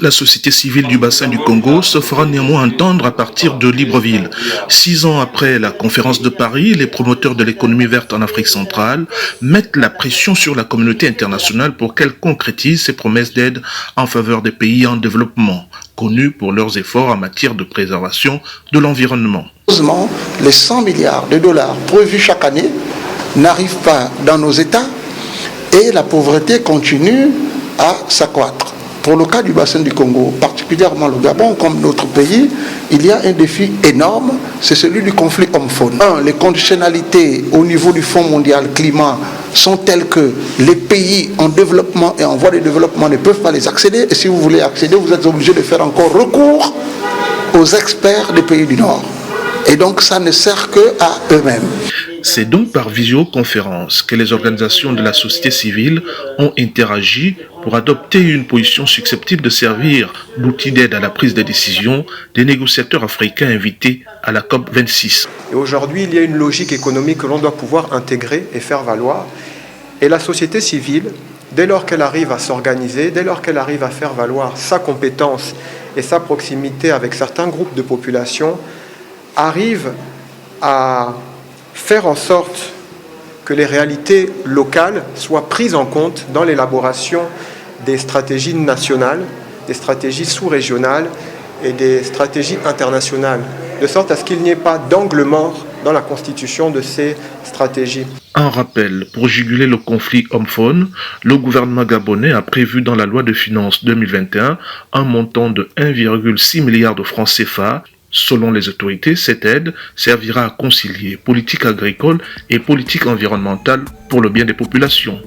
La société civile du bassin du Congo se fera néanmoins entendre à partir de Libreville. 6 ans après la conférence de Paris, les promoteurs de l'économie verte en Afrique centrale mettent la pression sur la communauté internationale pour qu'elle concrétise ses promesses d'aide en faveur des pays en développement, connus pour leurs efforts en matière de préservation de l'environnement. Heureusement, les 100 milliards de dollars prévus chaque année n'arrivent pas dans nos États et la pauvreté continue à s'accroître. Pour le cas du bassin du Congo, particulièrement le Gabon, comme notre pays, il y a un défi énorme, c'est celui du conflit homme-faune. Les conditionnalités au niveau du Fonds mondial climat sont telles que les pays en développement et en voie de développement ne peuvent pas les accéder. Et si vous voulez accéder, vous êtes obligé de faire encore recours aux experts des pays du Nord. Et donc ça ne sert qu'à eux-mêmes. C'est donc par visioconférence que les organisations de la société civile ont interagi pour adopter une position susceptible de servir d'outil d'aide à la prise de décision des négociateurs africains invités à la COP26. Et aujourd'hui, il y a une logique économique que l'on doit pouvoir intégrer et faire valoir. Et la société civile, dès lors qu'elle arrive à s'organiser, dès lors qu'elle arrive à faire valoir sa compétence et sa proximité avec certains groupes de population, arrive à faire en sorte que les réalités locales soient prises en compte dans l'élaboration des stratégies nationales, des stratégies sous-régionales et des stratégies internationales, de sorte à ce qu'il n'y ait pas d'angle mort dans la constitution de ces stratégies. Un rappel, pour juguler le conflit homme-faune, le gouvernement gabonais a prévu dans la loi de finances 2021 un montant de 1,6 milliard de francs CFA. Selon les autorités, cette aide servira à concilier politique agricole et politique environnementale pour le bien des populations.